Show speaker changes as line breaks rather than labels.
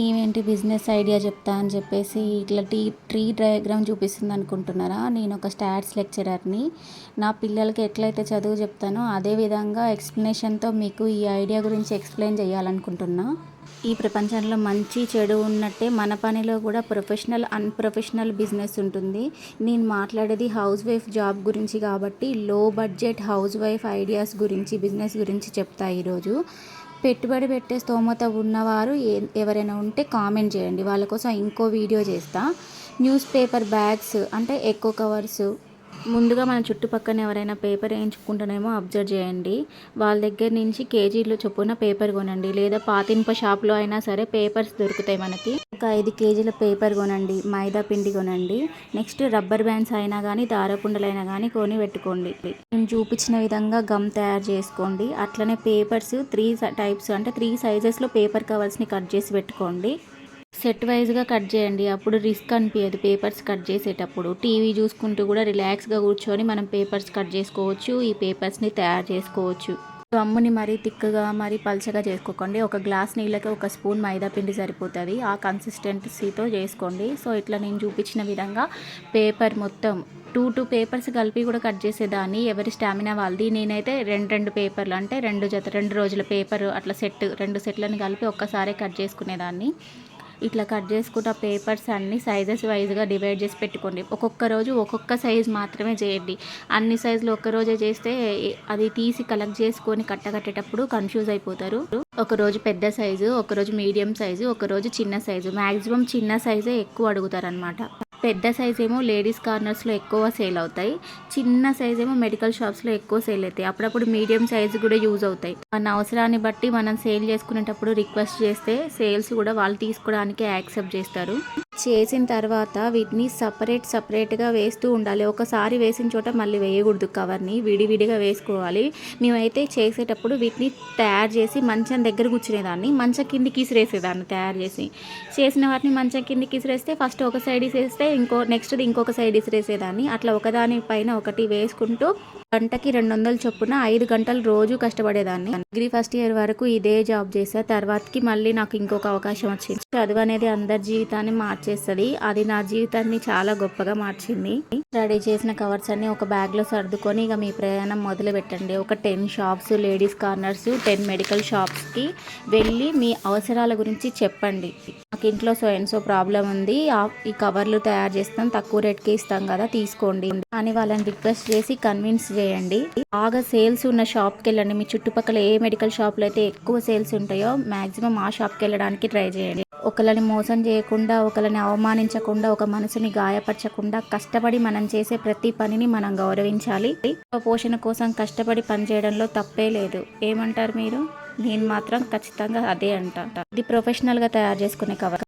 Event business idea చెప్తా అని చెప్పేసి ఇట్లా ట్రీ డయాగ్రామ్ చూపిస్తుంది అనుకుంటున్నారా? నేను ఒక స్టాట్స్ లెక్చరర్ని. నా పిల్లలకి ఎట్లయితే చదువు చెప్తానో అదే విధంగా ఎక్స్ప్లెనేషన్తో మీకు ఈ ఐడియా గురించి ఎక్స్ప్లెయిన్ చేయాలనుకుంటున్నా. ఈ ప్రపంచంలో మంచి చెడు ఉన్నట్టే మన పనిలో కూడా ప్రొఫెషనల్ అన్ప్రొఫెషనల్ బిజినెస్ ఉంటుంది. నేను మాట్లాడేది హౌస్ వైఫ్ జాబ్ గురించి కాబట్టి లో బడ్జెట్ హౌస్ వైఫ్ ఐడియాస్ గురించి బిజినెస్ గురించి చెప్తా ఈరోజు. పెట్టుబడి పెట్టే స్తోమత ఉన్నవారు ఎవరైనా ఉంటే కామెంట్ చేయండి, వాళ్ళ కోసం ఇంకో వీడియో చేస్తా. న్యూస్ పేపర్ బ్యాగ్స్ అంటే ఎకో కవర్స్. ముందుగా మన చుట్టుపక్కన ఎవరైనా పేపర్ వేయించుకుంటేనేమో అబ్జర్వ్ చేయండి. వాళ్ళ దగ్గర నుంచి కేజీలు చొప్పున పేపర్ కొనండి, లేదా పాతింప షాప్లో అయినా సరే పేపర్స్ దొరుకుతాయి మనకి. ఒక 5 కేజీల పేపర్ కొనండి, మైదా పిండి కొనండి. నెక్స్ట్ రబ్బర్ బ్యాండ్స్ అయినా కానీ దారపుండలైనా కానీ కొని పెట్టుకోండి. నేను చూపించిన విధంగా గమ్ తయారు చేసుకోండి. అట్లనే పేపర్స్ 3 టైప్స్ అంటే 3 సైజెస్లో పేపర్ కవర్స్ని కట్ చేసి పెట్టుకోండి. సెట్ వైజ్గా కట్ చేయండి, అప్పుడు రిస్క్ అనిపించదు పేపర్స్ కట్ చేసేటప్పుడు. టీవీ చూసుకుంటూ కూడా రిలాక్స్గా కూర్చొని మనం పేపర్స్ కట్ చేసుకోవచ్చు, ఈ పేపర్స్ని తయారు చేసుకోవచ్చు. గమ్ముని మరీ తిక్కగా మరీ పల్చగా చేసుకోకండి. ఒక గ్లాస్ నీళ్ళకి 1 స్పూన్ మైదా పిండి సరిపోతుంది, ఆ కన్సిస్టెన్సీతో చేసుకోండి. సో ఇట్లా నేను చూపించిన విధంగా పేపర్ మొత్తం 2 పేపర్స్ కలిపి కూడా కట్ చేసేదాన్ని, ఎవరి స్టామినా వాళ్ళది. నేనైతే 2 పేపర్లు అంటే 2 రోజుల పేపర్ అట్లా 2 సెట్లను కలిపి ఒక్కసారి కట్ చేసుకునేదాన్ని. ఇట్లా కట్ చేసుకుంటే పేపర్స్ అన్ని సైజెస్ వైజ్గా డివైడ్ చేసి పెట్టుకోండి. ఒక్కొక్క రోజు ఒక్కొక్క సైజు మాత్రమే చేయండి. అన్ని సైజులు ఒక్కరోజే చేస్తే అది తీసి కలెక్ట్ చేసుకొని కట్టేటప్పుడు కన్ఫ్యూజ్ అయిపోతారు. ఒకరోజు పెద్ద సైజు, ఒకరోజు మీడియం సైజు, ఒకరోజు చిన్న సైజు. మ్యాక్సిమం చిన్న సైజే ఎక్కువ అడుగుతారు అనమాట. పెద్ద సైజ్ ఏమో లేడీస్ కార్నర్స్లో ఎక్కువ సేల్ అవుతాయి, చిన్న సైజ్ ఏమో మెడికల్ షాప్స్లో ఎక్కువ సేల్ అవుతాయి. అప్పుడప్పుడు మీడియం సైజు కూడా యూజ్ అవుతాయి. మన అవసరాన్ని బట్టి మనం సేల్ చేసుకునేటప్పుడు రిక్వెస్ట్ చేస్తే సేల్స్ కూడా వాళ్ళు తీసుకోవడానికి యాక్సెప్ట్ చేస్తారు. చేసిన తర్వాత వీటిని సపరేట్గా వేస్తూ ఉండాలి. ఒకసారి వేసిన చోట మళ్ళీ వేయకూడదు, కవర్ని విడివిడిగా వేసుకోవాలి. మేమైతే చేసేటప్పుడు వీటిని తయారు చేసి మంచం దగ్గర కూర్చునేదాన్ని, మంచం కిందికి ఇసిరేసేదాన్ని. తయారు చేసిన వాటిని మంచం కిందికి ఇసిరేస్తే ఫస్ట్ ఒక సైడ్ ఇసిరేస్తే నెక్స్ట్ది ఇంకొక సైడ్ ఇసిరేసేదాన్ని. అట్లా ఒకదాని పైన ఒకటి వేసుకుంటూ గంటకి 200 చొప్పున 5 గంటలు రోజు కష్టపడేదాన్ని. డిగ్రీ ఫస్ట్ ఇయర్ వరకు ఇదే జాబ్ చేసా. తర్వాతకి మళ్ళీ నాకు ఇంకొక అవకాశం వచ్చింది. చదువు అనేది అందరి జీవితాన్ని మార్చేస్తుంది, అది నా జీవితాన్ని చాలా గొప్పగా మార్చింది. రెడీ చేసిన కవర్స్ అన్ని ఒక బ్యాగ్లో సర్దుకొని ఇక మీ ప్రయాణం మొదలు పెట్టండి. ఒక 10 షాప్స్, లేడీస్ కార్నర్స్, 10 మెడికల్ షాప్స్కి వెళ్ళి మీ అవసరాల గురించి చెప్పండి. నాకు ఇంట్లో సో ప్రాబ్లం ఉంది, ఈ కవర్లు తయారు చేస్తాం, తక్కువ రేట్కి ఇస్తాం కదా తీసుకోండి అని వాళ్ళని రిక్వెస్ట్ చేసి కన్విన్స్ చేయండి. బాగా సేల్స్ ఉన్న షాప్కి వెళ్ళండి. మీ చుట్టుపక్కల ఏ మెడికల్ షాప్లో అయితే ఎక్కువ సేల్స్ ఉంటాయో మ్యాక్సిమం ఆ షాప్కి వెళ్ళడానికి ట్రై చేయండి. ఒకళ్ళని మోసం చేయకుండా, ఒకళ్ళని అవమానించకుండా, ఒక మనసుని గాయపరచకుండా కష్టపడి మనం చేసే ప్రతి పనిని మనం గౌరవించాలి. పోషణ కోసం కష్టపడి పనిచేయడంలో తప్పే లేదు. ఏమంటారు మీరు? నేను మాత్రం ఖచ్చితంగా అదే అంట. ఇది ప్రొఫెషనల్గా తయారు చేసుకునే కవర్.